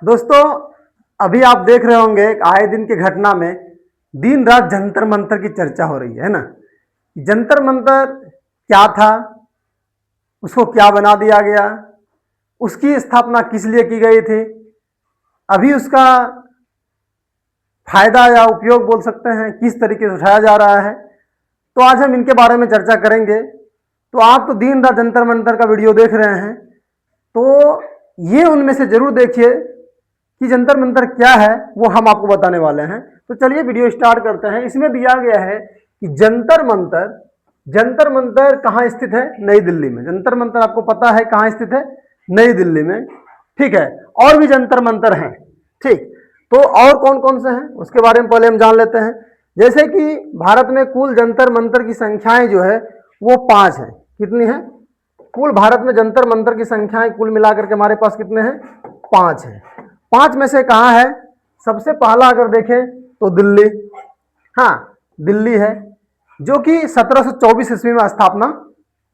दोस्तों, अभी आप देख रहे होंगे आए दिन की घटना में दिन रात जंतर मंतर की चर्चा हो रही है ना। जंतर मंतर क्या था, उसको क्या बना दिया गया, उसकी स्थापना किस लिए की गई थी, अभी उसका फायदा या उपयोग बोल सकते हैं किस तरीके से उठाया जा रहा है। तो आज हम इनके बारे में चर्चा करेंगे। तो आप तो दिन रात जंतर मंतर का वीडियो देख रहे हैं, तो ये उनमें से जरूर देखिए कि जंतर मंतर क्या है, वो हम आपको बताने वाले हैं। तो चलिए वीडियो स्टार्ट करते हैं। इसमें दिया गया है कि जंतर मंतर कहाँ स्थित है? नई दिल्ली में। जंतर मंतर आपको पता है कहाँ स्थित है? नई दिल्ली में। ठीक है, और भी जंतर मंतर हैं। ठीक, तो और कौन कौन से हैं उसके बारे में पहले हम जान लेते हैं। जैसे कि भारत में कुल जंतर मंतर की संख्याएं जो है वो 5 है। कितनी है? कुल भारत में जंतर मंतर की संख्याएं कुल मिलाकर के हमारे पास कितने हैं? 5 है। 5 में से कहाँ है? सबसे पहला अगर देखें तो दिल्ली। हाँ, दिल्ली है, जो कि 1724 ईस्वी में स्थापना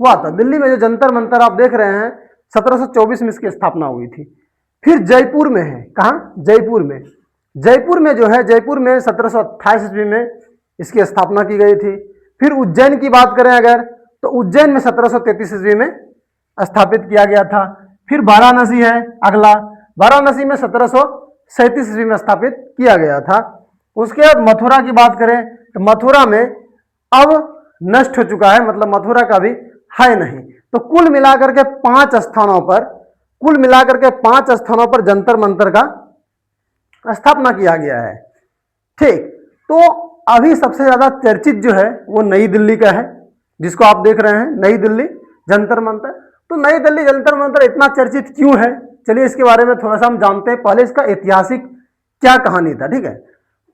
हुआ था। दिल्ली में जो जंतर मंतर आप देख रहे हैं 1724 में इसकी स्थापना हुई थी। फिर जयपुर में है। कहाँ? जयपुर में। जयपुर में जो है, जयपुर में 1728 ईस्वी में इसकी स्थापना की गई थी। फिर उज्जैन की बात करें अगर, तो उज्जैन में 1733 ईस्वी में स्थापित किया गया था। फिर वाराणसी है अगला। वाराणसी में 1737 ईस्वी में स्थापित किया गया था। उसके बाद मथुरा की बात करें तो मथुरा में अब नष्ट हो चुका है, मतलब मथुरा का भी है नहीं। तो कुल मिलाकर के 5 स्थानों पर, कुल मिलाकर के 5 स्थानों पर जंतर मंतर का स्थापना किया गया है। ठीक, तो अभी सबसे ज्यादा चर्चित जो है वो नई दिल्ली का है, जिसको आप देख रहे हैं, नई दिल्ली जंतर मंतर। तो नई दिल्ली जंतर मंतर इतना चर्चित क्यों है, चलिए इसके बारे में थोड़ा सा हम जानते हैं। पहले इसका ऐतिहासिक क्या कहानी था। ठीक है,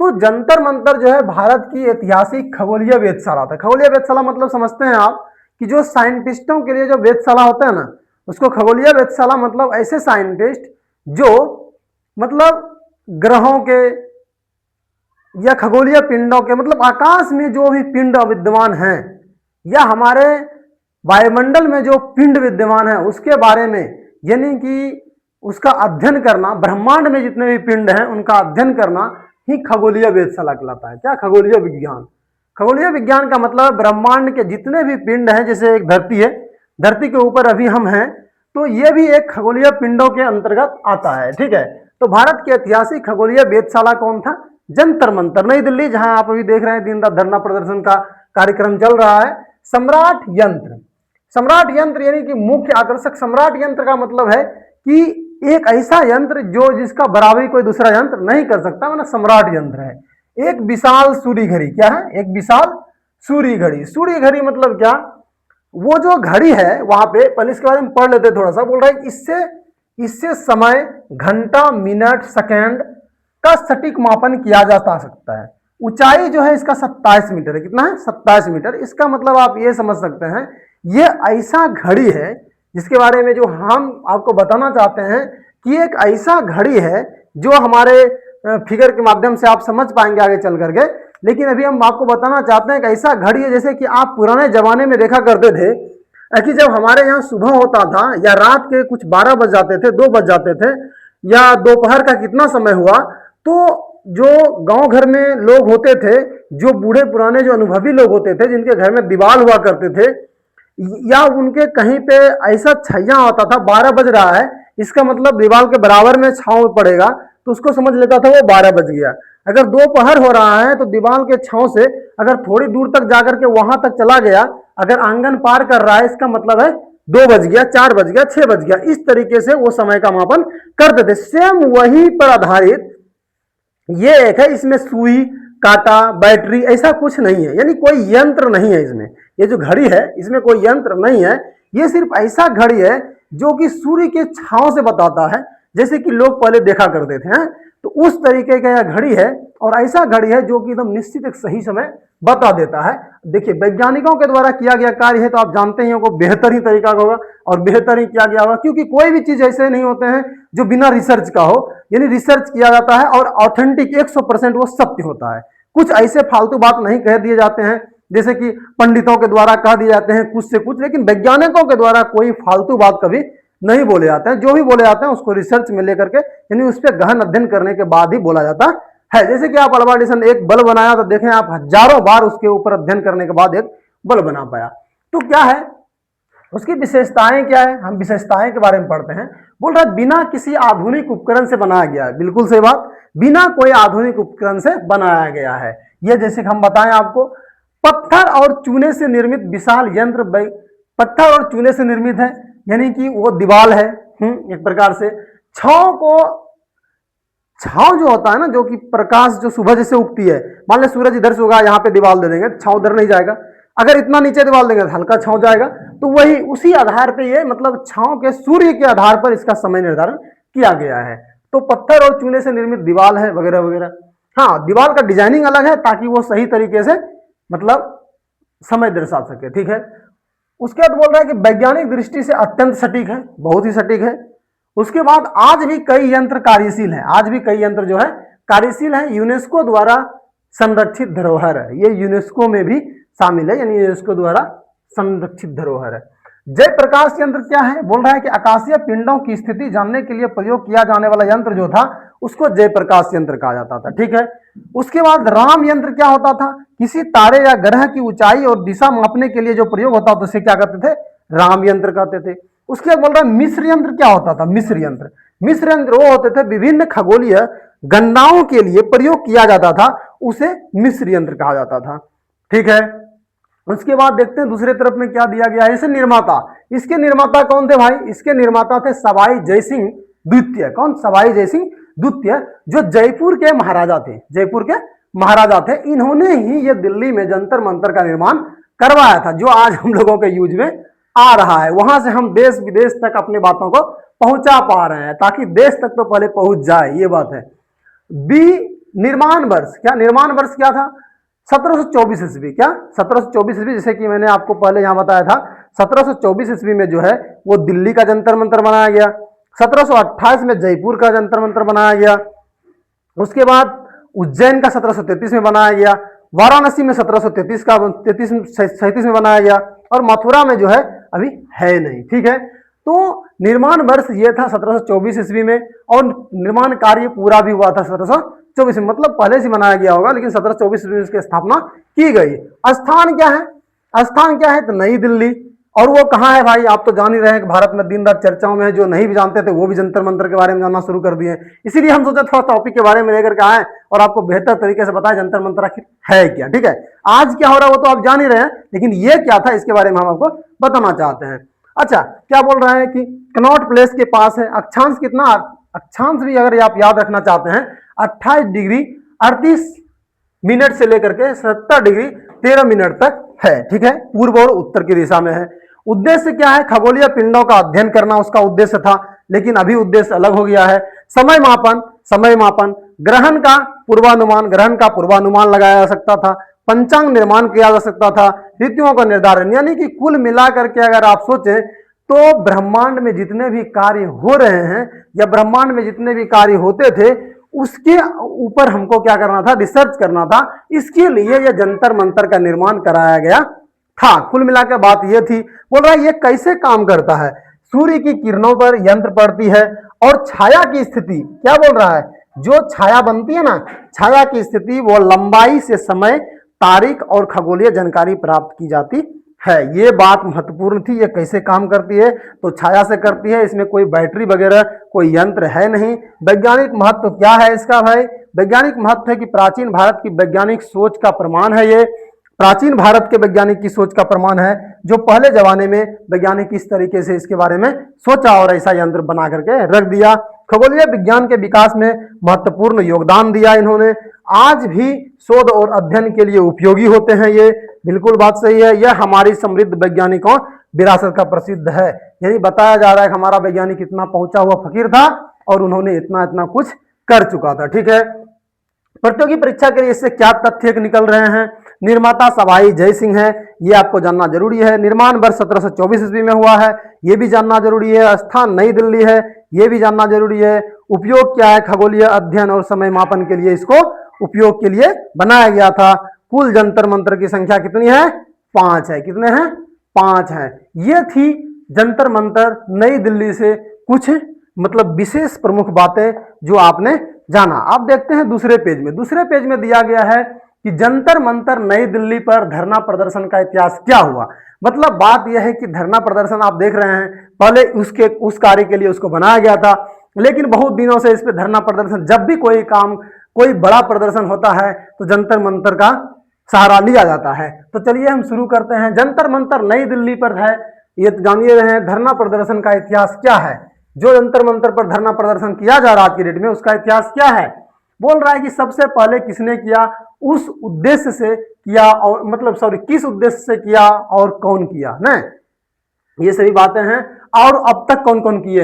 तो जंतर मंतर जो है भारत की ऐतिहासिक खगोलीय वेधशाला था। खगोलीय वेधशाला मतलब समझते हैं आप कि जो साइंटिस्टों के लिए जो वेधशाला होता है ना, उसको खगोलीय वेधशाला मतलब ऐसे साइंटिस्ट जो मतलब ग्रहों के या खगोलीय पिंडों के, मतलब आकाश में जो भी पिंड विद्यमान हैं या हमारे वायुमंडल में जो पिंड विद्यमान है उसके बारे में, यानी कि उसका अध्ययन करना, ब्रह्मांड में जितने भी पिंड हैं उनका अध्ययन करना ही खगोलीय वेधशाला कहलाता है। क्या? खगोलीय विज्ञान। खगोलीय विज्ञान का मतलब ब्रह्मांड के जितने भी पिंड हैं, जैसे एक धरती है, धरती के ऊपर अभी हम हैं, तो ये भी एक खगोलीय पिंडों के अंतर्गत आता है। ठीक है, तो भारत की ऐतिहासिक खगोलीय वेधशाला कौन था? जंतर मंतर, नई दिल्ली, जहां आप अभी देख रहे हैं दिन रात धरना प्रदर्शन का कार्यक्रम चल रहा है। सम्राट यंत्र, सम्राट यंत्र यानी कि मुख्य आकर्षक। सम्राट यंत्र का मतलब है कि एक ऐसा यंत्र जो जिसका बराबरी कोई दूसरा यंत्र नहीं कर सकता, मतलब सम्राट यंत्र है। एक विशाल सूर्य घड़ी। क्या है? एक विशाल सूर्य घड़ी। सूर्य घड़ी मतलब क्या? वो जो घड़ी है वहां पे, पहले इसके बारे में पढ़ लेते थोड़ा सा। बोल रहा है इससे इससे समय, घंटा, मिनट, सेकेंड का सटीक मापन किया जा सकता है। ऊंचाई जो है इसका 27 मीटर है। कितना है? 27 मीटर। इसका मतलब आप ये समझ सकते हैं, ये ऐसा घड़ी है जिसके बारे में जो हम आपको बताना चाहते हैं कि एक ऐसा घड़ी है जो हमारे फिगर के माध्यम से आप समझ पाएंगे आगे चल करके। लेकिन अभी हम आपको बताना चाहते हैं कि ऐसा घड़ी है जैसे कि आप पुराने जमाने में देखा करते थे कि जब हमारे यहाँ सुबह होता था या रात के कुछ 12 बज जाते थे, 2 बज जाते थे, या दोपहर का कितना समय हुआ, तो जो गांव घर में लोग होते थे, जो बूढ़े पुराने जो अनुभवी लोग होते थे, जिनके घर में दीवार हुआ करते थे, या उनके कहीं पे ऐसा छैया होता था 12 बज रहा है, इसका मतलब दीवार के बराबर में छांव पड़ेगा, तो उसको समझ लेता था वो 12 बज गया। अगर दोपहर हो रहा है तो दीवार के छांव से अगर थोड़ी दूर तक जाकर के वहां तक चला गया, अगर आंगन पार कर रहा है, इसका मतलब है 2 बज गया, 4 बज गया, 6 बज गया। इस तरीके से वो समय का मापन करते थे। सेम वही पर आधारित ये एक है, इसमें सुई, कांटा, बैटरी ऐसा कुछ नहीं है, यानी कोई यंत्र नहीं है इसमें। ये जो घड़ी है इसमें कोई यंत्र नहीं है, ये सिर्फ ऐसा घड़ी है जो कि सूर्य के छांव से बताता है, जैसे कि लोग पहले देखा करते थे। तो उस तरीके का यह घड़ी है, और ऐसा घड़ी है जो कि एकदम निश्चित एक सही समय बता देता है। देखिए, वैज्ञानिकों के द्वारा किया गया कार्य है तो आप जानते ही होंगे बेहतर ही तरीका का होगा और बेहतर ही किया गया होगा, क्योंकि कोई भी चीज ऐसे नहीं होते हैं जो बिना रिसर्च का हो, यानी रिसर्च किया जाता है और ऑथेंटिक 100% वो सत्य होता है। कुछ ऐसे फालतू बात नहीं कह दिए जाते हैं जैसे कि पंडितों के द्वारा कह दिए जाते हैं कुछ से कुछ, लेकिन वैज्ञानिकों के द्वारा कोई फालतू बात कभी नहीं बोले जाते हैं। जो भी बोले जाते हैं उसको रिसर्च में लेकर के, यानी उस पर गहन अध्ययन करने के बाद ही बोला जाता है। जैसे कि आप अल्बर्ट एडिसन एक बल्ब बनाया तो देखें आप हजारों बार उसके ऊपर अध्ययन करने के बाद एक बल्ब बना पाया। तो क्या है उसकी विशेषताएं, क्या है, हम विशेषताएं के बारे में पढ़ते हैं। बोल रहा है बिना किसी आधुनिक उपकरण से बनाया गया है। बिल्कुल सही बात, बिना कोई आधुनिक उपकरण से बनाया गया है। यह जैसे हम बताएं आपको, पत्थर और चूने से निर्मित विशाल यंत्र, पत्थर और चूने से निर्मित है, यानी कि वो दीवाल है एक प्रकार से। छाव जो होता है ना, जो कि प्रकाश जो सुबह जैसे उगती है, मान लो सूरज इधर से होगा, यहाँ पे दीवाल दे देंगे, छाव उधर नहीं जाएगा। अगर इतना नीचे दीवाल देंगे तो हल्का छाव जाएगा। तो वही उसी आधार पे ये मतलब छाव के सूर्य के आधार पर इसका समय निर्धारण किया गया है। तो पत्थर और चूने से निर्मित दीवाल है वगैरह वगैरह। हाँ, दीवाल का डिजाइनिंग अलग है ताकि वो सही तरीके से मतलब समय दर्शा सके। ठीक है, उसके बाद बोल रहा है कि वैज्ञानिक दृष्टि से अत्यंत सटीक है, बहुत ही सटीक है। उसके बाद आज भी कई यंत्र कार्यशील हैं, आज भी कई यंत्र जो है कार्यशील है। यूनेस्को द्वारा संरक्षित धरोहर है, ये यूनेस्को में भी शामिल है, यानी यूनेस्को द्वारा संरक्षित धरोहर है। जय प्रकाश यंत्र क्या है, बोल रहा है कि आकाशीय पिंडों की स्थिति जानने के लिए प्रयोग किया जाने वाला यंत्र जो था उसको जय प्रकाश यंत्र कहा जाता था। ठीक है, उसके बाद राम यंत्र क्या होता था, किसी तारे या ग्रह की ऊंचाई और दिशा मापने के लिए जो प्रयोग होता था उसे क्या कहते थे, राम यंत्र कहते थे। उसके बाद बोल रहा है मिस्र यंत्र क्या होता था, मिस्र यंत्र, मिस्र यंत्र वो होते थे विभिन्न खगोलीय गणनाओं के लिए प्रयोग किया जाता था, उसे मिस्र यंत्र कहा जाता था। ठीक है, उसके बाद देखते हैं दूसरे तरफ में क्या दिया गया है। इसे निर्माता, इसके निर्माता कौन थे भाई, इसके निर्माता थे सवाई जयसिंह द्वितीय। कौन, सवाई जयसिंह द्वितीय, जो जयपुर के महाराजा थे, जयपुर के महाराजा थे। इन्होंने ही ये दिल्ली में जंतर मंतर का निर्माण करवाया था, जो आज हम लोगों के यूज में आ रहा है। वहां से हम देश विदेश तक अपनी बातों को पहुंचा पा रहे हैं, ताकि देश तक तो पहले पहुंच जाए, ये बात है। बी निर्माण वर्ष, क्या निर्माण वर्ष क्या था, 1724 ईस्वी। क्या 1724 ईस्वी, जैसे कि मैंने आपको पहले यहां बताया था 1724 ईस्वी में जो है वो दिल्ली का जंतर मंतर बनाया गया। 1728 में जयपुर का जंतर मंतर बनाया गया। उसके बाद उज्जैन का 1733 में बनाया गया। वाराणसी में 1733 का 37 में बनाया गया, और मथुरा में जो है अभी है नहीं। ठीक है, तो निर्माण वर्ष ये था 1724 ईस्वी में, और निर्माण कार्य पूरा भी हुआ था 1724 में, मतलब पहले से बनाया गया होगा, लेकिन 1724 ईस्वी में इसकी स्थापना की गई। स्थान क्या है, स्थान क्या है तो नई दिल्ली। और वो कहाँ है भाई, आप तो जान ही रहे हैं कि भारत में दिन रात चर्चाओं में है, जो नहीं भी जानते थे वो भी जंतर मंतर के बारे में जानना शुरू कर दिए। इसीलिए हम सोचे थोड़ा टॉपिक के बारे में लेकर के आए और आपको बेहतर तरीके से बताएं जंतर मंतर आखिर है क्या। ठीक है, आज क्या हो रहा है वो तो आप जान ही रहे हैं, लेकिन ये क्या था इसके बारे में हम आपको बताना चाहते हैं। अच्छा, क्या बोल रहा है कि कनॉट प्लेस के पास है। अक्षांश कितना, अक्षांश भी अगर आप याद रखना चाहते हैं 28 डिग्री 38 मिनट से लेकर के 70 डिग्री 13 मिनट तक है। ठीक है, पूर्व और उत्तर की दिशा में है। उद्देश्य क्या है, खगोलीय पिंडों का अध्ययन करना उसका उद्देश्य था, लेकिन अभी उद्देश्य अलग हो गया है। समय मापन, समय मापन, ग्रहण का पूर्वानुमान, ग्रहण का पूर्वानुमान लगाया जा सकता था। पंचांग निर्माण किया जा सकता था। ऋतुओं का निर्धारण, यानी कि कुल मिलाकर के अगर आप सोचें तो ब्रह्मांड में जितने भी कार्य हो रहे हैं या ब्रह्मांड में जितने भी कार्य होते थे उसके ऊपर हमको क्या करना था, रिसर्च करना था। इसके लिए यह जंतर मंतर का निर्माण कराया गया था। कुल मिलाकर बात यह थी। बोल रहा है ये कैसे काम करता है, सूर्य की किरणों पर यंत्र पड़ती है और छाया की स्थिति, क्या बोल रहा है, जो छाया बनती है ना, छाया की स्थिति वो लंबाई से समय, तारीख और खगोलीय जानकारी प्राप्त की जाती है। ये बात महत्वपूर्ण थी। ये कैसे काम करती है, तो छाया से करती है। इसमें कोई बैटरी वगैरह कोई यंत्र है नहीं। वैज्ञानिक महत्व क्या है इसका भाई, वैज्ञानिक महत्व है कि प्राचीन भारत की वैज्ञानिक सोच का प्रमाण है। ये प्राचीन भारत के वैज्ञानिक की सोच का प्रमाण है, जो पहले जमाने में वैज्ञानिक इस तरीके से इसके बारे में सोचा और ऐसा यंत्र बना करके रख दिया। खगोलीय विज्ञान के विकास में महत्वपूर्ण योगदान दिया इन्होंने। आज भी शोध और अध्ययन के लिए उपयोगी होते हैं ये, बिल्कुल बात सही है। यह हमारी समृद्ध वैज्ञानिकों विरासत का प्रसिद्ध है। यही बताया जा रहा है कि हमारा वैज्ञानिक इतना पहुंचा हुआ फकीर था और उन्होंने इतना इतना कुछ कर चुका था। ठीक है, प्रतियोगी परीक्षा के लिए इससे क्या तथ्य निकल रहे हैं, निर्माता सवाई जय सिंह है, ये आपको जानना जरूरी है। निर्माण वर्ष 1724 ईस्वी में हुआ है, ये भी जानना जरूरी है। स्थान नई दिल्ली है, ये भी जानना जरूरी है। उपयोग क्या है, खगोलीय अध्ययन और समय मापन के लिए इसको उपयोग के लिए बनाया गया था। कुल जंतर मंतर की संख्या कितनी है, 5 है। कितने हैं, 5 हैं। ये थी जंतर मंतर नई दिल्ली से कुछ मतलब विशेष प्रमुख बातें जो आपने जाना। आप देखते हैं दूसरे पेज में दिया गया है कि जंतर मंतर नई दिल्ली पर धरना प्रदर्शन का इतिहास क्या हुआ। मतलब बात यह है कि धरना प्रदर्शन आप देख रहे हैं, पहले उस कार्य के लिए उसको बनाया गया था, लेकिन बहुत दिनों से इस पे धरना प्रदर्शन, जब भी कोई बड़ा प्रदर्शन होता है तो जंतर मंतर का सहारा लिया जाता है। तो चलिए हम शुरू करते हैं। जंतर मंतर नई दिल्ली पर है, ये तो जानिए रहे हैं। धरना प्रदर्शन का इतिहास क्या है, जो जंतर मंतर पर धरना प्रदर्शन किया जा रहा आज की डेट में, उसका इतिहास क्या है। बोल रहा है कि सबसे पहले किसने किया, उस उद्देश्य से किया, और मतलब सॉरी किस उद्देश्य से किया और कौन किया ना, ये सभी बातें हैं। और अब तक कौन कौन किए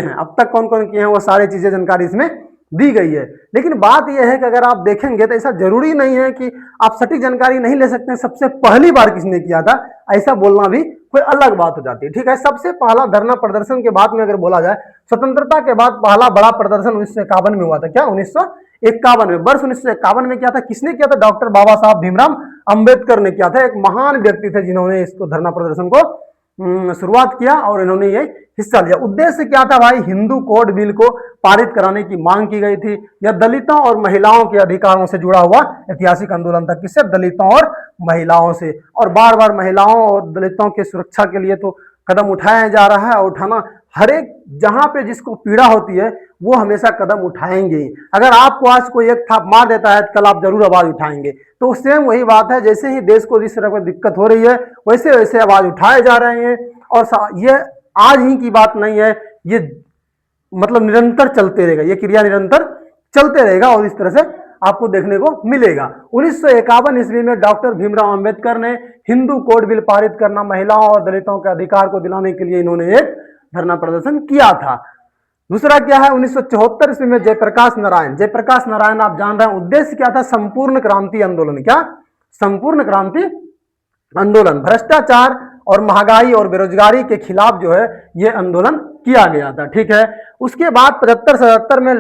हैं, वो सारी चीजें जानकारी इसमें दी गई है। लेकिन बात यह है कि अगर आप देखेंगे तो ऐसा जरूरी नहीं है कि आप सटीक जानकारी नहीं ले सकते हैं सबसे पहली बार किसने किया था, ऐसा बोलना भी कोई अलग बात हो जाती है। ठीक है, सबसे पहला धरना प्रदर्शन के बाद में अगर बोला जाए, स्वतंत्रता के बाद पहला बड़ा प्रदर्शन 1951 में हुआ था। क्या 1951 में, वर्ष 1951 में क्या था, किसने किया था, डॉक्टर बाबा साहब भीमराव अंबेडकर ने किया था। एक महान व्यक्ति थे जिन्होंने इसको धरना प्रदर्शन को शुरुआत किया और इन्होंने ये हिस्सा लिया। उद्देश्य क्या था भाई, हिंदू कोड बिल को पारित कराने की मांग की गई थी। यह दलितों और महिलाओं के अधिकारों से जुड़ा हुआ ऐतिहासिक आंदोलन था। किससे, दलितों और महिलाओं से। और बार बार महिलाओं और दलितों के सुरक्षा के लिए तो कदम उठाया जा रहा है, और उठाना हर एक जहां पे जिसको पीड़ा होती है वो हमेशा कदम उठाएंगे। अगर आपको आज कोई एक थाप मार देता है तो कल आप जरूर आवाज उठाएंगे। तो सेम वही बात है, जैसे ही देश को जिस तरह की दिक्कत हो रही है वैसे वैसे आवाज उठाए जा रहे हैं। और ये आज ही की बात नहीं है, ये मतलब निरंतर चलते रहेगा, ये क्रिया निरंतर चलते रहेगा और इस तरह से आपको देखने को मिलेगा। 1951 ईस्वी में डॉक्टर भीमराव अंबेडकर ने हिंदू कोड बिल पारित करना, महिलाओं और दलितों के अधिकार को दिलाने के लिए इन्होंने एक धरना प्रदर्शन किया था। दूसरा क्या है, 1974 ईस्वी में जयप्रकाश नारायण आप जान रहे हैं, उद्देश्य क्या था, संपूर्ण क्रांति आंदोलन। क्या, संपूर्ण क्रांति आंदोलन, भ्रष्टाचार और महंगाई और बेरोजगारी के खिलाफ जो है ये आंदोलन किया गया था। ठीक है, उसके बाद 75-77 में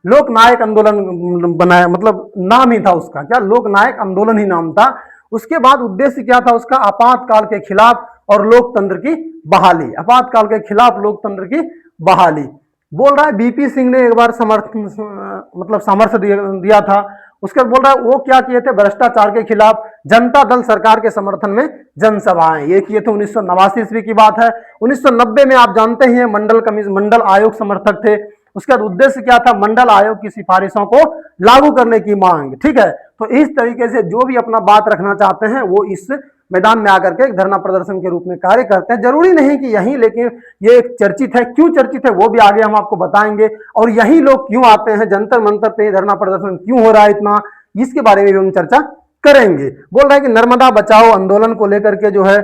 लोकनायक आंदोलन बनाया, मतलब नाम ही था उसका, क्या, लोकनायक आंदोलन ही नाम था। उसके बाद उद्देश्य क्या था उसका, आपातकाल के खिलाफ और लोकतंत्र की बहाली, आपातकाल के खिलाफ लोकतंत्र की बहाली। बोल रहा है बीपी सिंह ने एक बार सामर्थ्य दिया था। उसके बाद बोल रहा है वो क्या किए थे, भ्रष्टाचार के खिलाफ जनता दल सरकार के समर्थन में जनसभाएं ये किए थे। 1989 ईस्वी की बात है। 1990 में आप जानते हैं मंडल आयोग समर्थक थे। उसके बाद उद्देश्य क्या था, मंडल आयोग की सिफारिशों को लागू करने की मांग। ठीक है, तो इस तरीके से जो भी अपना बात रखना चाहते हैं वो इस मैदान में आकर के एक धरना प्रदर्शन के रूप में कार्य करते हैं। जरूरी नहीं कि यही, लेकिन ये एक चर्चित है। क्यों चर्चित है वो भी आगे हम आपको बताएंगे, और यही लोग क्यों आते हैं, जंतर मंतर पे धरना प्रदर्शन क्यों हो रहा है इतना, इसके बारे में भी हम चर्चा करेंगे। बोल रहा है कि नर्मदा बचाओ आंदोलन को लेकर के जो है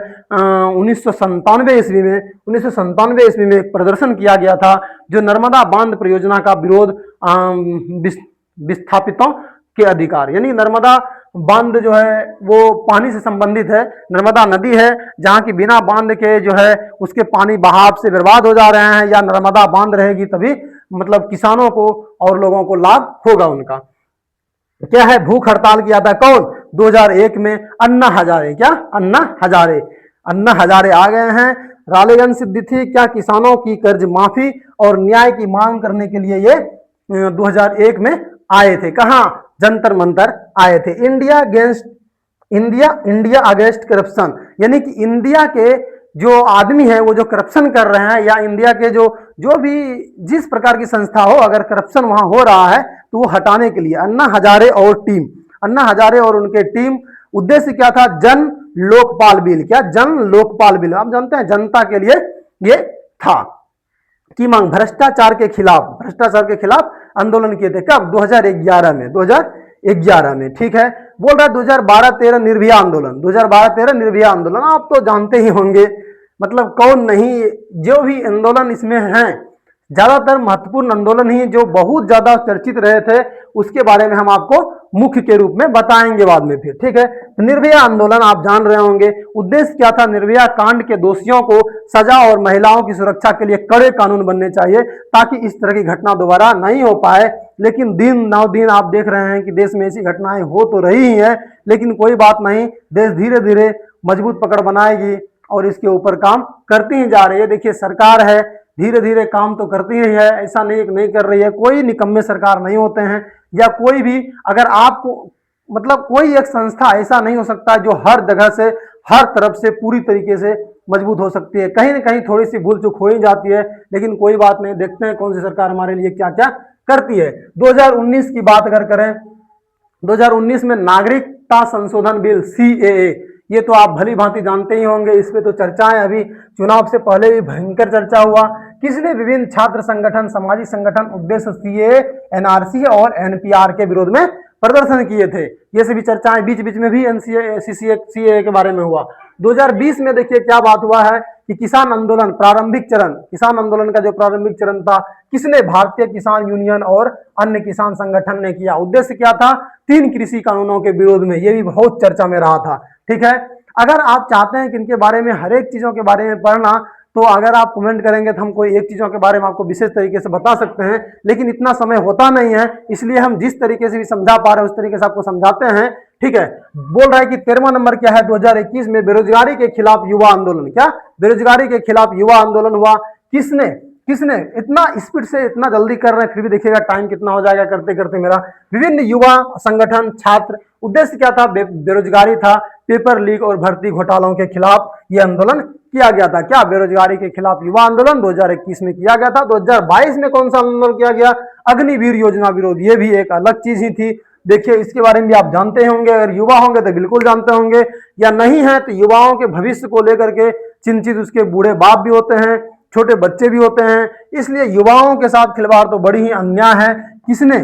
1997 ईस्वी में एक प्रदर्शन किया गया था, जो नर्मदा बांध परियोजना का विरोध, विस्थापितों के अधिकार, यानी नर्मदा बांध जो है वो पानी से संबंधित है। नर्मदा नदी है जहां की बिना बांध के जो है उसके पानी बहाव से बर्बाद हो जा रहे हैं, या नर्मदा बांध रहेगी तभी मतलब किसानों को और लोगों को लाभ होगा उनका। क्या है, भूख हड़ताल किया था कौन, 2001 में अन्ना हजारे। क्या, अन्ना हजारे आ गए हैं। रालेगंज सिद्धि थी, क्या, किसानों की कर्ज माफी और न्याय की मांग करने के लिए ये 2001 में आए थे। कहां, जंतर मंतर आए थे। इंडिया अगेंस्ट करप्शन, यानी कि इंडिया के जो आदमी है वो जो करप्शन कर रहे हैं, या इंडिया के जो भी जिस प्रकार की संस्था हो, अगर करप्शन वहां हो रहा है तो वो हटाने के लिए अन्ना हजारे और उनके टीम। उद्देश्य क्या था, जन लोकपाल बिल। क्या, जन लोकपाल बिल, आप जानते हैं जनता के लिए ये था की मांग। भ्रष्टाचार के खिलाफ आंदोलन किए थे। कब, 2011 में। ठीक है, बोल रहा है 2012-13 निर्भया आंदोलन, आप तो जानते ही होंगे, मतलब कौन नहीं, जो भी आंदोलन इसमें हैं ज्यादातर महत्वपूर्ण आंदोलन ही जो बहुत ज्यादा चर्चित रहे थे, उसके बारे में हम आपको मुख्य के रूप में बताएंगे बाद में फिर। ठीक है, तो निर्भया आंदोलन आप जान रहे होंगे। उद्देश्य क्या था, निर्भया कांड के दोषियों को सजा और महिलाओं की सुरक्षा के लिए कड़े कानून बनने चाहिए ताकि इस तरह की घटना दोबारा नहीं हो पाए। लेकिन दिन आप देख रहे हैं कि देश में ऐसी घटनाएं हो तो रही ही है, लेकिन कोई बात नहीं, देश धीरे धीरे मजबूत पकड़ बनाएगी, और इसके ऊपर काम करती ही जा रही है। देखिए सरकार है, धीरे धीरे काम तो करती ही है, ऐसा नहीं नहीं कर रही है। कोई निकम्मे सरकार नहीं होते हैं, या कोई भी अगर आपको मतलब कोई एक संस्था ऐसा नहीं हो सकता जो हर जगह से हर तरफ से पूरी तरीके से मजबूत हो सकती है। कहीं ना कहीं थोड़ी सी भूल चूक हो ही जाती है, लेकिन कोई बात नहीं, देखते हैं कौन सी सरकार हमारे लिए क्या क्या करती है। 2019 की बात अगर करें, 2019 में नागरिकता संशोधन बिल CAA, ये तो आप भली भांति जानते ही होंगे। इस पे तो चर्चाएं अभी चुनाव से पहले भी भयंकर चर्चा हुआ। किसने विभिन्न छात्र संगठन, सामाजिक संगठन उद्देश्य CAA, NRC और NPR के विरोध में प्रदर्शन किए थे। ये सभी चर्चाएं बीच बीच में भी CAA के बारे में हुआ। 2020 में देखिए क्या बात हुआ है कि किसान आंदोलन प्रारंभिक चरण, किसान आंदोलन का जो प्रारंभिक चरण था, किसने? भारतीय किसान यूनियन और अन्य किसान संगठन ने किया। उद्देश्य क्या था? 3 कृषि कानूनों के विरोध में। ये भी बहुत चर्चा में रहा था। ठीक है, अगर आप चाहते हैं कि इनके बारे में हर एक चीजों के बारे में पढ़ना, तो अगर आप कमेंट करेंगे तो हम कोई एक चीजों के बारे में आपको विशेष तरीके से बता सकते हैं, लेकिन इतना समय होता नहीं है, इसलिए हम जिस तरीके से भी समझा पा रहे हैं उस तरीके से आपको समझाते हैं। ठीक है, बोल रहा है कि 13वां नंबर क्या है? 2021 में बेरोजगारी के खिलाफ युवा आंदोलन। क्या? बेरोजगारी के खिलाफ युवा आंदोलन हुआ। किसने किसने? इतना स्पीड से इतना जल्दी कर रहे हैं, फिर भी देखिएगा टाइम कितना हो जाएगा करते करते मेरा। विभिन्न युवा संगठन, छात्र। उद्देश्य क्या था? बेरोजगारी था, पेपर लीक और भर्ती घोटालों के खिलाफ यह आंदोलन किया गया था। क्या? बेरोजगारी के खिलाफ युवा आंदोलन 2021 में किया गया था। 2022 में कौन सा आंदोलन किया गया? अग्निवीर योजना विरोध। ये भी एक अलग चीज ही थी। देखिए इसके बारे में भी आप जानते होंगे, अगर युवा होंगे तो बिल्कुल जानते होंगे, या नहीं है तो युवाओं के भविष्य को लेकर के चिंतित उसके बूढ़े बाप भी होते हैं, छोटे बच्चे भी होते हैं, इसलिए युवाओं के साथ खिलवाड़ तो बड़ी ही अन्याय है। किसने?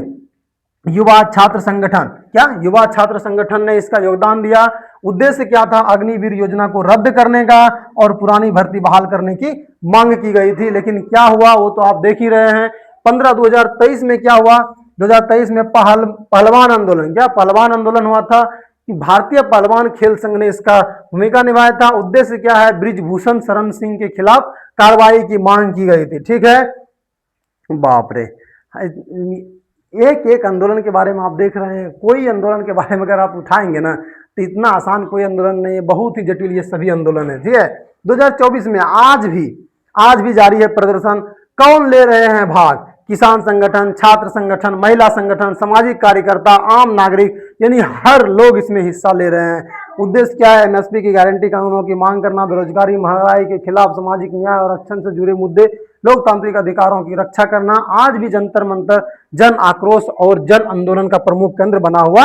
युवा छात्र संगठन। क्या? युवा छात्र संगठन ने इसका योगदान दिया। उद्देश्य क्या था? अग्निवीर योजना को रद्द करने का और पुरानी भर्ती बहाल करने की मांग की गई थी, लेकिन क्या हुआ वो तो आप देख ही रहे हैं। 2023 में क्या हुआ? 2023 में पहलवान आंदोलन। क्या? पहलवान आंदोलन हुआ था कि भारतीय पहलवान खेल संघ ने इसका भूमिका निभाया था। उद्देश्य क्या है? ब्रिजभूषण शरण सिंह के खिलाफ कार्रवाई की मांग की गई थी। ठीक है, बाप रे, एक एक आंदोलन के बारे में आप देख रहे हैं। कोई आंदोलन के बारे में अगर आप उठाएंगे ना तो इतना आसान कोई आंदोलन नहीं है, बहुत ही जटिल ये सभी आंदोलन है। ठीक है, 2024 में आज भी जारी है प्रदर्शन। कौन ले रहे हैं भाग? किसान संगठन, छात्र संगठन, महिला संगठन, सामाजिक कार्यकर्ता, आम नागरिक, यानी हर लोग इसमें हिस्सा ले रहे हैं। उद्देश्य क्या है? MSP की गारंटी कानूनों की मांग करना, बेरोजगारी, महंगाई के खिलाफ सामाजिक न्याय और आरक्षण से जुड़े मुद्दे, लोकतांत्रिक अधिकारों की रक्षा करना। आज भी जंतर मंतर जन आक्रोश और जन आंदोलन का प्रमुख केंद्र बना हुआ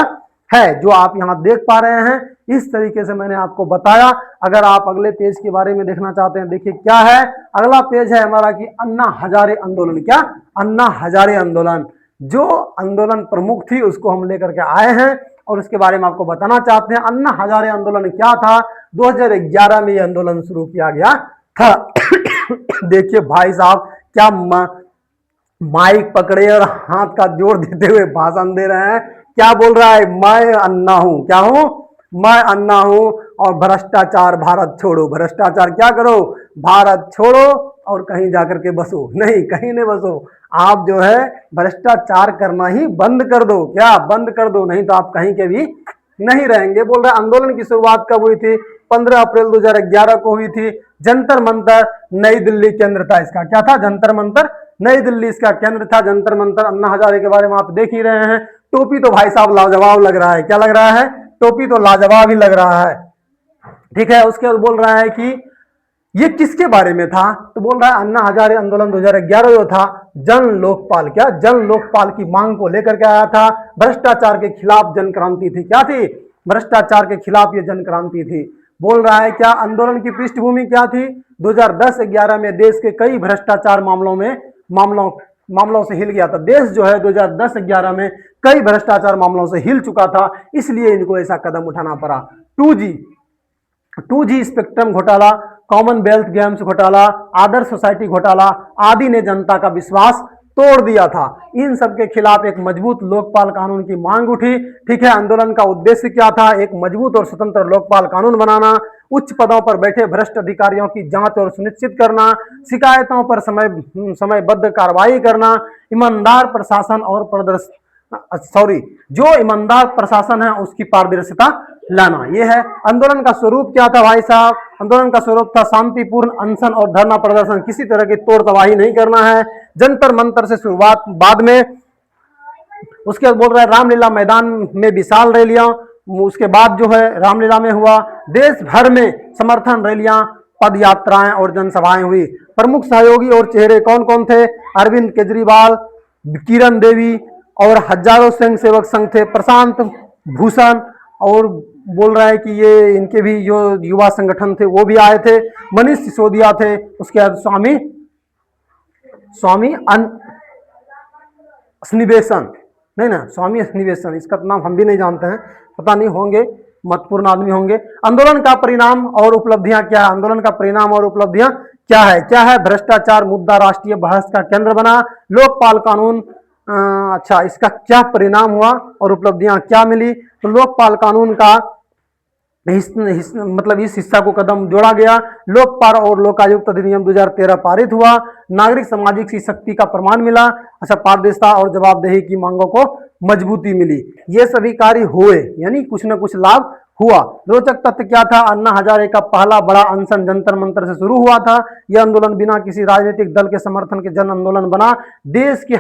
है, जो आप यहाँ देख पा रहे हैं। इस तरीके से मैंने आपको बताया। अगर आप अगले पेज के बारे में देखना चाहते हैं, देखिए क्या है अगला पेज है हमारा कि अन्ना हजारे आंदोलन। क्या? अन्ना हजारे आंदोलन, जो आंदोलन प्रमुख थी उसको हम लेकर के आए हैं और उसके बारे में आपको बताना चाहते हैं। अन्ना हजारे आंदोलन क्या था? 2011 में यह आंदोलन शुरू किया गया था। देखिए भाई साहब क्या माइक पकड़े और हाथ का जोर देते हुए भाषण दे रहे हैं। क्या बोल रहा है? मैं अन्ना हूं। क्या हूं? मैं अन्ना हूं और भ्रष्टाचार भारत छोड़ो। भ्रष्टाचार क्या करो? भारत छोड़ो और कहीं जाकर के बसो। नहीं, कहीं नहीं बसो, आप जो है भ्रष्टाचार करना ही बंद कर दो। क्या? बंद कर दो, नहीं तो आप कहीं के भी नहीं रहेंगे। बोल रहे आंदोलन की शुरुआत कब हुई थी? 15 अप्रैल 2011 को हुई थी। जंतर मंतर नई दिल्ली केंद्र था इसका। क्या था? जंतर मंतर नई दिल्ली इसका केंद्र था। जंतर मंतर अन्ना हजारे के बारे में आप देख ही रहे हैं। टोपी तो भाई साहब लाजवाब लग रहा है। क्या लग रहा है? टोपी तो लाजवाब ही लग रहा है। ठीक है, उसके बाद बोल रहा है कि ये किसके बारे में था? तो बोल रहा है अन्ना हजारे आंदोलन 2011 जो था जन लोकपाल। क्या? जन लोकपाल की मांग को लेकर के आया था। भ्रष्टाचार के खिलाफ जन क्रांति थी। क्या थी? भ्रष्टाचार के खिलाफ ये जन क्रांति थी। बोल रहा है क्या आंदोलन की पृष्ठभूमि क्या थी? 2010-11 में देश के कई भ्रष्टाचार मामलों से हिल गया था। देश जो है 2010-11 में कई भ्रष्टाचार मामलों से हिल चुका था, इसलिए इनको ऐसा कदम उठाना पड़ा। 2G स्पेक्ट्रम घोटाला, कॉमनवेल्थ गेम्स घोटाला, आदर्श सोसाइटी घोटाला आदि ने जनता का विश्वास तोड़ दिया था। इन सब के खिलाफ एक मजबूत लोकपाल कानून की मांग उठी। ठीक है, आंदोलन का उद्देश्य क्या था? एक मजबूत और स्वतंत्र लोकपाल कानून बनाना, उच्च पदों पर बैठे भ्रष्ट अधिकारियों की जांच और सुनिश्चित करना, शिकायतों पर समयबद्ध कार्रवाई करना, ईमानदार प्रशासन और जो ईमानदार प्रशासन है उसकी पारदर्शिता लाना। यह है आंदोलन का स्वरूप क्या था भाई साहब? आंदोलन का स्वरूप था शांतिपूर्ण अनशन और धरना प्रदर्शन, किसी तरह की तोड़ तबाही नहीं करना है। जंतर मंतर से शुरुआत, बाद में उसके बाद बोल रहा है रामलीला मैदान में विशाल रैलियां, उसके बाद जो है रामलीला में हुआ। देश भर में समर्थन रैलियां, पद यात्राएं और जनसभाएं हुई। प्रमुख सहयोगी और चेहरे कौन कौन थे? अरविंद केजरीवाल, किरण देवी और हजारों स्वयं सेवक संघ थे, प्रशांत भूषण, और बोल रहा है कि ये इनके भी जो युवा संगठन थे वो भी आए थे। मनीष सिसोदिया थे, उसके बाद स्वामी स्वामी स्निवेशन, नहीं ना, स्वामी स्निवेशन, इसका नाम हम भी नहीं जानते हैं, पता नहीं, होंगे महत्वपूर्ण आदमी होंगे। आंदोलन का परिणाम और उपलब्धियां क्या है? आंदोलन का परिणाम और उपलब्धियां क्या है? क्या है? भ्रष्टाचार मुद्दा राष्ट्रीय बहस का केंद्र बना। लोकपाल कानून, अच्छा, इसका क्या परिणाम हुआ और उपलब्धियां क्या मिली? तो लोकपाल कानून का मतलब इस हिस्सा को कदम जोड़ा गया। लोकपाल और लोकायुक्त अधिनियम 2013 पारित हुआ। नागरिक सामाजिक शक्ति का प्रमाण मिला। अच्छा, पारदर्शिता और जवाबदेही की मांगों को मजबूती मिली। ये सभी कार्य हुए, यानी कुछ न कुछ लाभ हुआ। रोचक तथ्य क्या था? अन्ना हजारे का पहला बड़ा अनशन जंतर मंतर से शुरू हुआ था। यह आंदोलन बिना किसी राजनीतिक दल के समर्थन के जन आंदोलन बना। देश के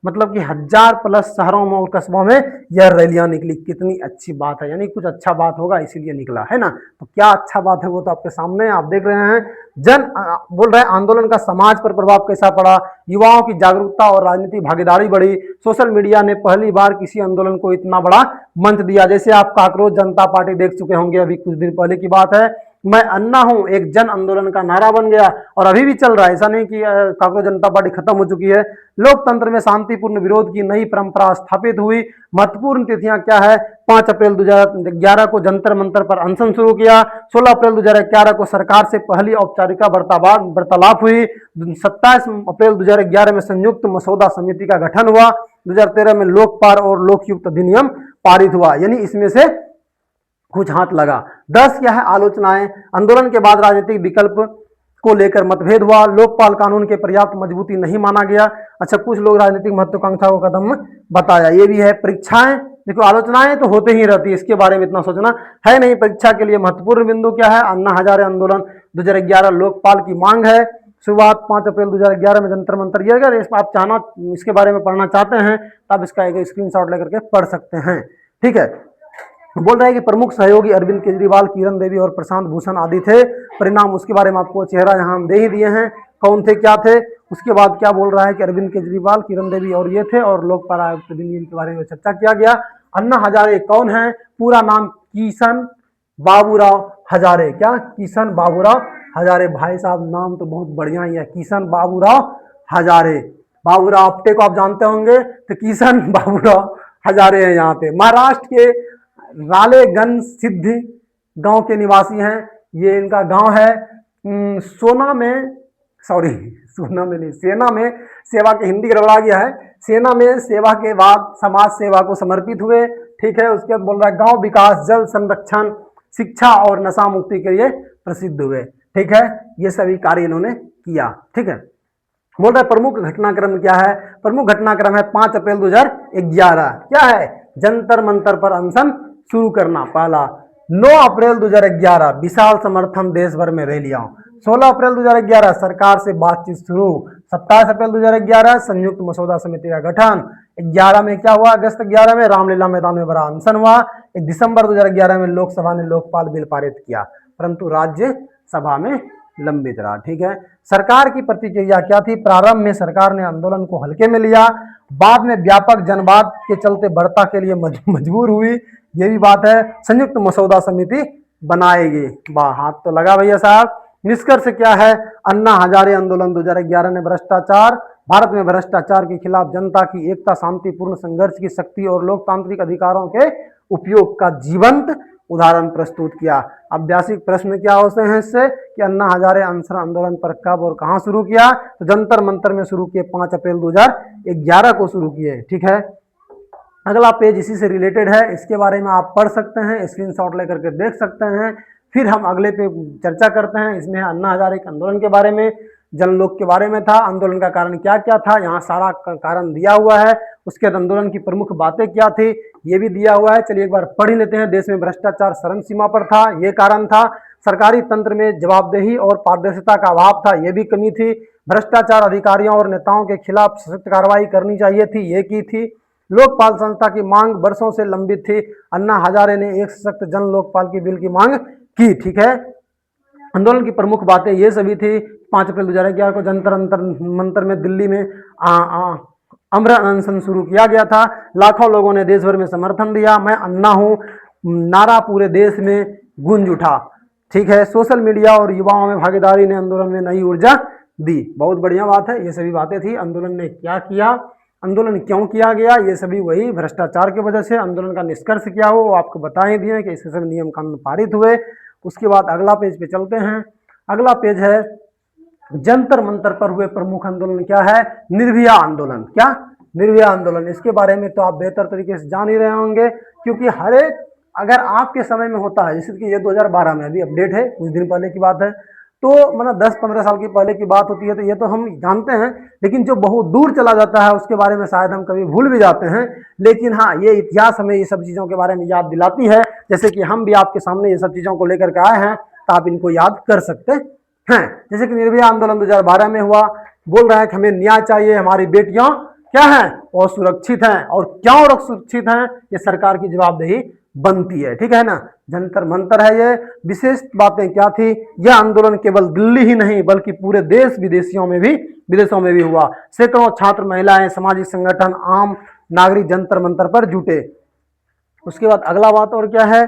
मतलब कि 1000+ शहरों में और कस्बों में यह रैलियां निकली। कितनी अच्छी बात है, यानी कुछ अच्छा बात होगा इसीलिए निकला, है ना। तो क्या अच्छा बात है वो तो आपके सामने है, आप देख रहे हैं। बोल रहे हैं आंदोलन का समाज पर प्रभाव कैसा पड़ा? युवाओं की जागरूकता और राजनीतिक भागीदारी बढ़ी। सोशल मीडिया ने पहली बार किसी आंदोलन को इतना बड़ा मंच दिया। जैसे आप कांकरोच जनता पार्टी देख चुके होंगे, अभी कुछ दिन पहले की बात है, मैं अन्ना हूं एक जन आंदोलन का नारा बन गया और अभी भी चल रहा है। ऐसा नहीं कि कांग्रेस जनता पार्टी खत्म हो चुकी है। लोकतंत्र में शांतिपूर्ण विरोध की नई परंपरा स्थापित हुई। महत्वपूर्ण तिथियां क्या है? 5 अप्रैल 2011 को जंतर मंतर पर अनशन शुरू किया। 16 अप्रैल 2011 को सरकार से पहली औपचारिक वार्तालाप हुई। 27 अप्रैल 2011 में संयुक्त मसौदा समिति का गठन हुआ। 2013 में लोकपाल और लोकयुक्त अधिनियम पारित हुआ, यानी इसमें से कुछ हाथ लगा। 10 क्या है? आलोचनाएं। आंदोलन के बाद राजनीतिक विकल्प को लेकर मतभेद हुआ। लोकपाल कानून के पर्याप्त मजबूती नहीं माना गया। अच्छा, कुछ लोग राजनीतिक महत्वाकांक्षा को कदम बताया, ये भी है। परीक्षाएं, देखो आलोचनाएं तो होते ही रहती है, इसके बारे में इतना सोचना है नहीं। परीक्षा के लिए महत्वपूर्ण बिंदु क्या है? अन्ना हजारे आंदोलन 2011 लोकपाल की मांग है। शुरुआत 5 अप्रैल 2011 में जंतर मंतर। ये अगर आप चाहना इसके बारे में पढ़ना चाहते हैं तो आप इसका एक स्क्रीनशॉट लेकर के पढ़ सकते हैं, ठीक है। बोल रहा है कि प्रमुख सहयोगी अरविंद केजरीवाल, किरण देवी और प्रशांत भूषण आदि थे। परिणाम उसके बारे में आपको चेहरा यहाँ हम दे ही दिए हैं, कौन थे क्या थे। उसके बाद क्या बोल रहा है कि अरविंद केजरीवाल, किरण देवी और ये थे, और लोकपाल आयुक्त अधिनियम के बारे में चर्चा किया गया। अन्ना हजारे कौन है? पूरा नाम किशन बाबूराव हजारे। क्या? किशन बाबूराव हजारे। भाई साहब नाम तो बहुत बढ़िया ही है, किशन बाबूराव हजारे। बाबूराव आप्टे को आप जानते होंगे, तो किशन बाबूराव हजारे हैं यहाँ पे। महाराष्ट्र के रालेगंज सिद्धि गांव के निवासी हैं। ये इनका गांव है। सोना में सेना में सेवा के, हिंदी गड़बड़ा गया है, सेना में सेवा के बाद समाज सेवा को समर्पित हुए, ठीक है। उसके बाद बोल रहा है गांव विकास, जल संरक्षण, शिक्षा और नशा मुक्ति के लिए प्रसिद्ध हुए, ठीक है। ये सभी कार्य इन्होंने किया, ठीक है। बोल रहा है प्रमुख घटनाक्रम क्या है? प्रमुख घटनाक्रम है 5 अप्रैल 2011, क्या है? जंतर मंतर पर अनशन शुरू करना पहला। 9 अप्रैल 2011 विशाल समर्थन देश भर में रैलियां। 16 अप्रैल 2011 सरकार से बातचीत शुरू। 27 अप्रैल 2011 संयुक्त मसौदा समिति का गठन। 11 में क्या हुआ? अगस्त 11 में रामलीला मैदान में बड़ा अनशन हुआ। 1 दिसंबर 2011 में लोकसभा ने लोकपाल बिल पारित किया, परंतु राज्यसभा में लंबित रहा, ठीक है। सरकार की प्रतिक्रिया क्या थी? प्रारंभ में सरकार ने आंदोलन को हल्के में लिया, बाद में व्यापक जनवाद के चलते बढ़ता के लिए मजबूर हुई, ये भी बात है। संयुक्त मसौदा समिति बनाएगी, वाह, हाथ तो लगा भैया साहब। निष्कर्ष क्या है? अन्ना हजारे आंदोलन 2011 ने भारत में भ्रष्टाचार के खिलाफ जनता की एकता, शांतिपूर्ण संघर्ष की शक्ति और लोकतांत्रिक अधिकारों के उपयोग का जीवंत उदाहरण प्रस्तुत किया। अभ्यासिक प्रश्न क्या होते हैं इससे कि अन्ना हजारे अनशन आंदोलन पर कब और कहां शुरू किया? तो जंतर मंतर में शुरू किए, 5 अप्रैल 2011 को शुरू किए, ठीक है। अगला पेज इसी से रिलेटेड है, इसके बारे में आप पढ़ सकते हैं, स्क्रीनशॉट लेकर के देख सकते हैं। फिर हम अगले पे चर्चा करते हैं। इसमें अन्ना हजारे के आंदोलन के बारे में, जनलोक के बारे में था, आंदोलन का कारण क्या क्या था, यहाँ सारा कारण दिया हुआ है। उसके बाद आंदोलन की प्रमुख बातें क्या थी, ये भी दिया हुआ है। चलिए एक बार पढ़ ही लेते हैं। देश में भ्रष्टाचार चरम सीमा पर था, ये कारण था। सरकारी तंत्र में जवाबदेही और पारदर्शिता का अभाव था, यह भी कमी थी। भ्रष्टाचार, अधिकारियों और नेताओं के खिलाफ सख्त कार्रवाई करनी चाहिए थी, ये की थी। लोकपाल संस्था की मांग वर्षों से लंबित थी, अन्ना हजारे ने एक सशक्त जन लोकपाल की बिल की मांग की। ठीक है, आंदोलन की प्रमुख बातें ये सभी थी। 5 अप्रैल 2011 को जंतर मंतर में दिल्ली में अमर अनशन शुरू किया गया था। लाखों लोगों ने देश भर में समर्थन दिया। मैं अन्ना हूं नारा पूरे देश में गूंज उठा। ठीक है, सोशल मीडिया और युवाओं में भागीदारी ने आंदोलन में नई ऊर्जा दी। बहुत बढ़िया बात है, ये सभी बातें थी। आंदोलन ने क्या किया, आंदोलन क्यों किया गया, ये सभी वही भ्रष्टाचार की वजह से। आंदोलन का निष्कर्ष क्या हो वो आपको बता ही दिए कि इससे सभी नियम कानून पारित हुए। उसके बाद अगला पेज पे चलते हैं। अगला पेज है जंतर मंतर पर हुए प्रमुख आंदोलन क्या है, निर्भया आंदोलन। क्या, निर्भया आंदोलन। इसके बारे में तो आप बेहतर तरीके से जान ही रहे होंगे, क्योंकि हर एक अगर आपके समय में होता है, जैसे कि ये 2012 में अभी अपडेट है, कुछ दिन पहले की बात है, तो मतलब 10-15 साल की पहले की बात होती है, तो ये तो हम जानते हैं। लेकिन जो बहुत दूर चला जाता है उसके बारे में शायद हम कभी भूल भी जाते हैं। लेकिन हाँ, ये इतिहास हमें ये सब चीज़ों के बारे में याद दिलाती है, जैसे कि हम भी आपके सामने ये सब चीज़ों को लेकर के आए हैं, तो आप इनको याद कर सकते हैं। जैसे कि निर्भया आंदोलन 2012 में हुआ, बोल रहे हैं कि हमें न्याय चाहिए, हमारी बेटियां क्या हैं, वो सुरक्षित हैं, और क्यों सुरक्षित हैं ये सरकार की जवाबदेही बनती है। ठीक है ना, जंतर मंतर है ये। विशेष बातें क्या थी, यह आंदोलन केवल दिल्ली ही नहीं बल्कि पूरे देश विदेशों में भी हुआ। सैकड़ों छात्र, महिलाएं, सामाजिक संगठन, आम नागरिक जंतर मंतर पर जुटे। उसके बाद अगला बात और क्या है,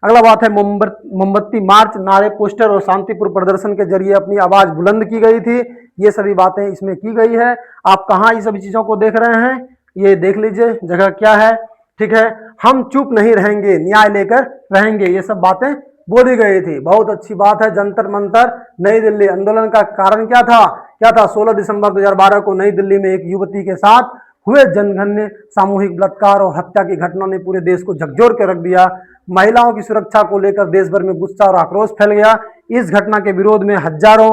अगला बात है मोमबत्ती मार्च, नारे, पोस्टर और शांतिपूर्ण प्रदर्शन के जरिए अपनी आवाज बुलंद की गई थी। ये सभी बातें इसमें की गई है। आप कहाँ ये सभी चीजों को देख रहे हैं, ये देख लीजिए जगह क्या है। ठीक है, हम चुप नहीं रहेंगे, न्याय लेकर रहेंगे, ये सब बातें बोली गई थी। बहुत अच्छी बात है। जंतर मंतर, नई दिल्ली। आंदोलन का कारण क्या था 16 दिसंबर 2012 को नई दिल्ली में एक युवती के साथ हुए जनगणने सामूहिक बलात्कार और हत्या की घटना ने पूरे देश को झकझोर के रख दिया। महिलाओं की सुरक्षा को लेकर देश भर में गुस्सा और आक्रोश फैल गया। इस घटना के विरोध में हजारों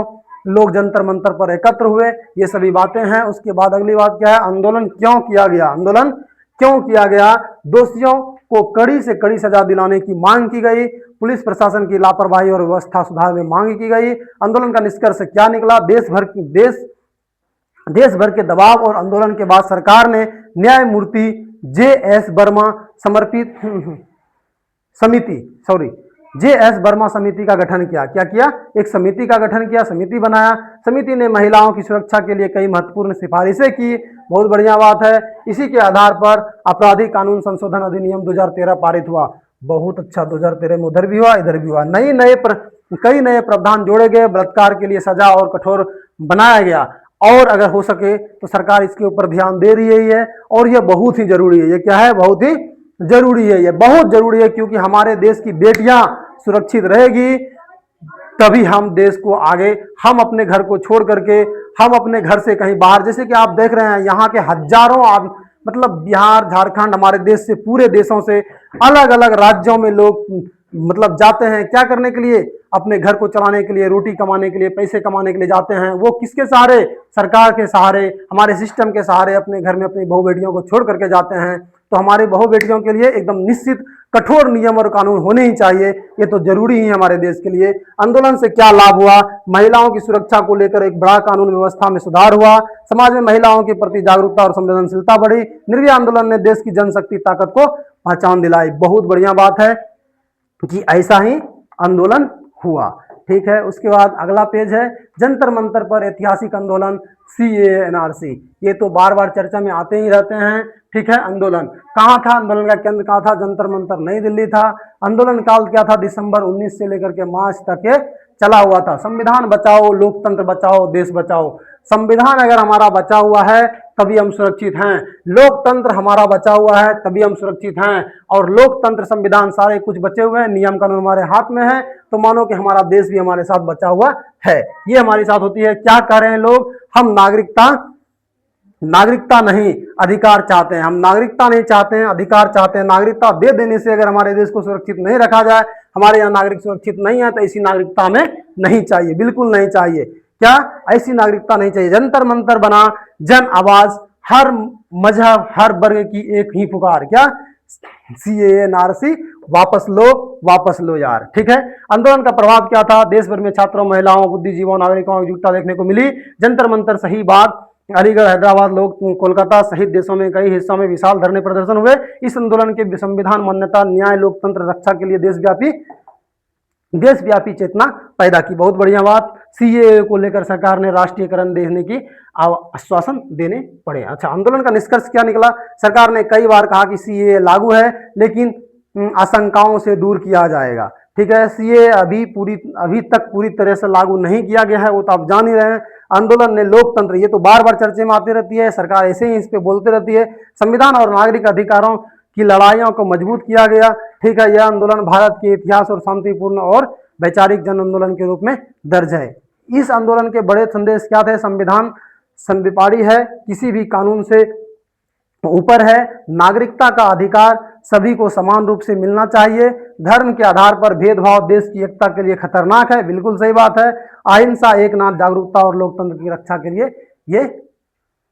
लोग जंतर मंतर पर एकत्र हुए। ये सभी बातें हैं। उसके बाद अगली बात क्या है, आंदोलन क्यों किया गया, आंदोलन क्यों किया गया। दोषियों को कड़ी से कड़ी सजा दिलाने की मांग की गई। पुलिस प्रशासन की लापरवाही और व्यवस्था सुधार में मांग की गई। आंदोलन का निष्कर्ष क्या निकला, देश भर के दबाव और आंदोलन के बाद सरकार ने न्यायमूर्ति जे.एस. वर्मा समिति का गठन किया। क्या किया, एक समिति का गठन किया, समिति बनाया। समिति ने महिलाओं की सुरक्षा के लिए कई महत्वपूर्ण सिफारिशें की। बहुत बढ़िया बात है। इसी के आधार पर आपराधिक कानून संशोधन अधिनियम 2013 पारित हुआ। बहुत अच्छा, 2013 में उधर भी हुआ इधर भी हुआ। कई नए प्रावधान जोड़े गए। बलात्कार के लिए सजा और कठोर बनाया गया, और अगर हो सके तो सरकार इसके ऊपर ध्यान दे रही है, और यह बहुत ही जरूरी है। ये क्या है, बहुत ही जरूरी है, ये बहुत जरूरी है, क्योंकि हमारे देश की बेटियां सुरक्षित रहेगी तभी हम देश को आगे, हम अपने घर को छोड़ करके, हम अपने घर से कहीं बाहर, जैसे कि आप देख रहे हैं यहाँ के हजारों मतलब बिहार, झारखंड, हमारे देश से, पूरे देशों से, अलग अलग राज्यों में लोग मतलब जाते हैं क्या करने के लिए, अपने घर को चलाने के लिए, रोटी कमाने के लिए, पैसे कमाने के लिए जाते हैं। वो किसके सहारे, सरकार के सहारे, हमारे सिस्टम के सहारे अपने घर में अपनी बहू बेटियों को छोड़ करके जाते हैं। तो हमारी बहू बेटियों के लिए एकदम निश्चित कठोर नियम और कानून होने ही चाहिए, ये तो जरूरी ही है हमारे देश के लिए। आंदोलन से क्या लाभ हुआ, महिलाओं की सुरक्षा को लेकर एक बड़ा कानून व्यवस्था में सुधार हुआ, समाज में महिलाओं के प्रति जागरूकता और संवेदनशीलता बढ़ी। निर्भया आंदोलन ने देश की जनशक्ति ताकत को पहचान दिलाई। बहुत बढ़िया बात है कि ऐसा ही आंदोलन हुआ। ठीक है, उसके बाद अगला पेज है जंतर मंतर पर ऐतिहासिक आंदोलन CAA-NRC। ये तो बार बार चर्चा में आते ही रहते हैं। ठीक है, आंदोलन कहाँ था, आंदोलन का केंद्र कहाँ था, जंतर मंतर नई दिल्ली था। आंदोलन काल क्या था, दिसंबर 19 से लेकर के मार्च तक के चला हुआ था। संविधान बचाओ, लोकतंत्र बचाओ, देश बचाओ। संविधान अगर हमारा बचा हुआ है तभी हम सुरक्षित हैं, लोकतंत्र हमारा बचा हुआ है तभी हम सुरक्षित हैं। और लोकतंत्र, संविधान, सारे कुछ बचे हुए हैं, नियम कानून हमारे हाथ में है, तो मानो कि हमारा देश भी हमारे साथ बचा हुआ है। ये हमारे साथ होती है। क्या कह रहे हैं लोग, हम नागरिकता नहीं अधिकार चाहते हैं, हम नागरिकता नहीं चाहते हैं, अधिकार चाहते हैं। नागरिकता दे देने से अगर हमारे देश को सुरक्षित नहीं रखा जाए, हमारे यहाँ नागरिक सुरक्षित नहीं है, तो ऐसी नागरिकता हमें नहीं चाहिए, बिल्कुल नहीं चाहिए। क्या, ऐसी नागरिकता नहीं चाहिए। जंतर मंतर बना जन आवाज, हर मजहब, हर वर्ग की एक ही पुकार। क्या, CAA-NRC वापस लो यार। ठीक है, आंदोलन का प्रभाव क्या था? देश भर में छात्रों, महिलाओं, बुद्धिजीवियों, नागरिकों की एकजुटता देखने को मिली। जंतर मंतर, शाहीबाग, अलीगढ़, हैदराबाद, लोग कोलकाता सहित देशों में कई हिस्सों में विशाल धरने प्रदर्शन हुए। इस आंदोलन के संविधान, मान्यता, न्याय, लोकतंत्र रक्षा के लिए देशव्यापी चेतना पैदा की। बहुत बढ़िया बात। सीएए को लेकर सरकार ने राष्ट्रीयकरण देने की आश्वासन देने पड़े। अच्छा, आंदोलन का निष्कर्ष क्या निकला? सरकार ने कई बार कहा कि सीएए लागू है, लेकिन आशंकाओं से दूर किया जाएगा। ठीक है, सीएए अभी तक पूरी तरह से लागू नहीं किया गया है, वो तो आप जान ही रहे हैं। आंदोलन ने लोकतंत्र, ये तो बार बार चर्चे में आती रहती है, सरकार ऐसे ही इस पे बोलते रहती है। संविधान और नागरिक अधिकारों की लड़ाइयों को मजबूत किया गया। ठीक है, यह आंदोलन भारत के इतिहास और शांतिपूर्ण और वैचारिक जन आंदोलन के रूप में दर्ज है। इस आंदोलन के बड़े संदेश क्या थे? संविधान सर्वोपरि है, किसी भी कानून से ऊपर है, नागरिकता का अधिकार सभी को समान रूप से मिलना चाहिए, धर्म के आधार पर भेदभाव देश की एकता के लिए खतरनाक है, बिल्कुल सही बात है, अहिंसा, एकनाथ, जागरूकता और लोकतंत्र की रक्षा के लिए ये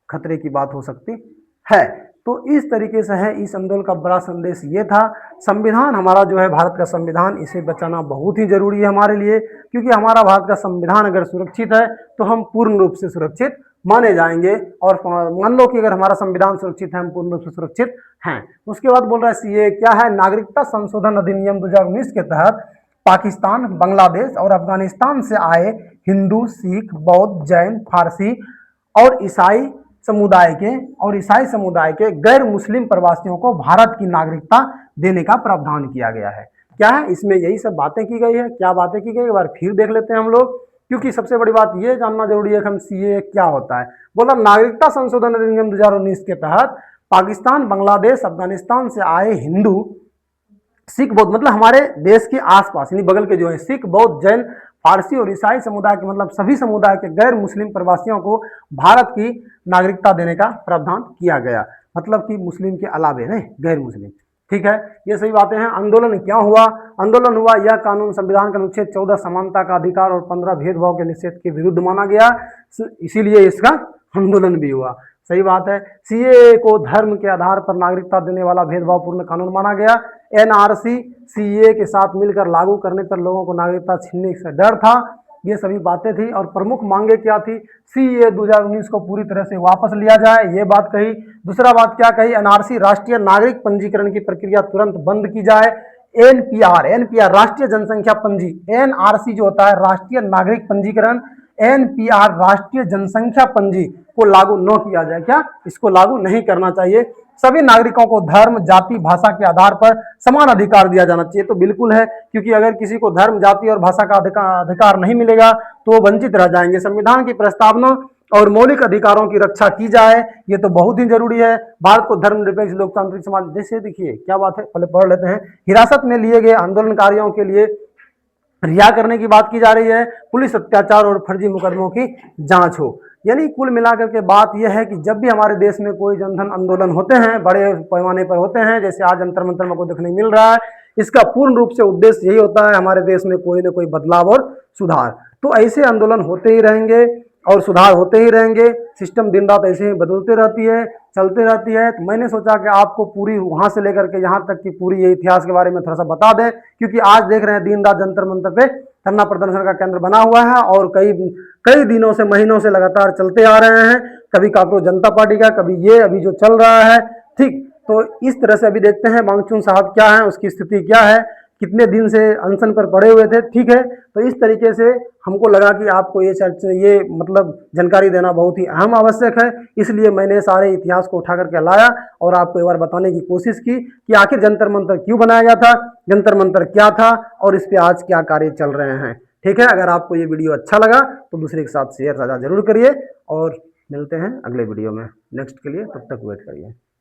खतरे की बात हो सकती है। तो इस तरीके से है, इस आंदोलन का बड़ा संदेश ये था। संविधान हमारा जो है, भारत का संविधान, इसे बचाना बहुत ही जरूरी है हमारे लिए, क्योंकि हमारा भारत का संविधान अगर सुरक्षित है तो हम पूर्ण रूप से सुरक्षित माने जाएंगे। और मान लो कि अगर हमारा संविधान सुरक्षित है, हम पूर्ण रूप से सुरक्षित हैं। उसके बाद बोल रहा है सीए क्या है? नागरिकता संशोधन अधिनियम 2019 के तहत पाकिस्तान, बांग्लादेश और अफगानिस्तान से आए हिंदू, सिख, बौद्ध, जैन, फारसी और ईसाई समुदाय के गैर मुस्लिम प्रवासियों को भारत की नागरिकता देने का प्रावधान किया गया है। क्या है इसमें? यही सब बातें की गई है। क्या बातें की गई, एक बार फिर देख लेते हैं हम लोग, क्योंकि सबसे बड़ी बात यह जानना जरूरी है कि हम सीए क्या होता है। बोला नागरिकता संशोधन अधिनियम 2019 के तहत पाकिस्तान, बांग्लादेश, अफगानिस्तान से आए हिंदू, सिख, बौद्ध, मतलब हमारे देश के आसपास यानी बगल के जो है सिख, बौद्ध, जैन, फारसी और ईसाई समुदाय के, मतलब सभी समुदाय के गैर मुस्लिम प्रवासियों को भारत की नागरिकता देने का प्रावधान किया गया। मतलब कि मुस्लिम के अलावे नहीं, गैर मुस्लिम। ठीक है, ये सही बातें हैं। आंदोलन क्या हुआ? आंदोलन हुआ, यह कानून संविधान का अनुच्छेद 14 समानता का अधिकार और 15 भेदभाव के निषेध के विरुद्ध माना गया, इसीलिए इसका आंदोलन भी हुआ। सही बात है। सीएए को धर्म के आधार पर नागरिकता देने वाला भेदभावपूर्ण कानून माना गया। एनआरसी सीएए के साथ मिलकर लागू करने पर लोगों को नागरिकता छीनने से डर था। ये सभी बातें थी। और प्रमुख मांगे क्या थी? सीएए 2019 को पूरी तरह से वापस लिया जाए, ये बात कही। दूसरा बात क्या कही? एनआरसी राष्ट्रीय नागरिक पंजीकरण की प्रक्रिया तुरंत बंद की जाए। एनपीआर राष्ट्रीय जनसंख्या पंजी, एनआरसी जो होता है राष्ट्रीय नागरिक पंजीकरण, एनपीआर राष्ट्रीय जनसंख्या पंजी को लागू न किया जाए। क्या? इसको लागू नहीं करना चाहिए। सभी नागरिकों को धर्म, जाति, भाषा के आधार पर समान अधिकार दिया जाना चाहिए। तो बिल्कुल है, क्योंकि अगर किसी को धर्म, जाति और भाषा का अधिकार नहीं मिलेगा तो वो वंचित रह जाएंगे। संविधान की प्रस्तावना और मौलिक अधिकारों की रक्षा की जाए, ये तो बहुत ही जरूरी है। भारत को धर्मनिरपेक्ष लोकतांत्रिक समाज, जैसे देखिए क्या बात है, पहले पढ़ लेते हैं। हिरासत में लिए गए आंदोलनकारियों के लिए रिहा करने की बात की जा रही है। पुलिस अत्याचार और फर्जी मुकदमों की जांच हो। यानी कुल मिलाकर के बात यह है कि जब भी हमारे देश में कोई जनधन आंदोलन होते हैं, बड़े पैमाने पर होते हैं, जैसे आज जंतर मंतर में को देखने मिल रहा है, इसका पूर्ण रूप से उद्देश्य यही होता है हमारे देश में कोई ना कोई बदलाव और सुधार। तो ऐसे आंदोलन होते ही रहेंगे और सुधार होते ही रहेंगे। सिस्टम दिन रात ऐसे ही बदलते रहती है, चलते रहती है। तो मैंने सोचा कि आपको पूरी वहां से लेकर के यहाँ तक की पूरी ये इतिहास के बारे में थोड़ा सा बता दें, क्योंकि आज देख रहे हैं दिन रात जंतर मंतर पे धरना प्रदर्शन का केंद्र बना हुआ है और कई दिनों से, महीनों से लगातार चलते आ रहे हैं। कभी कांग्रेस जनता पार्टी का, कभी ये अभी जो चल रहा है। ठीक, तो इस तरह से अभी देखते हैं मांगचुन साहब क्या है, उसकी स्थिति क्या है, कितने दिन से अनशन पर पड़े हुए थे। ठीक है, तो इस तरीके से हमको लगा कि आपको ये मतलब जानकारी देना बहुत ही अहम आवश्यक है, इसलिए मैंने सारे इतिहास को उठा करके लाया और आपको एक बार बताने की कोशिश की कि आखिर जंतर मंतर क्यों बनाया गया था, जंतर मंतर क्या था और इस पे आज क्या कार्य चल रहे हैं। ठीक है, अगर आपको ये वीडियो अच्छा लगा तो दूसरे के साथ शेयर साझा जरूर करिए और मिलते हैं अगले वीडियो में। नेक्स्ट के लिए तब तक वेट करिए।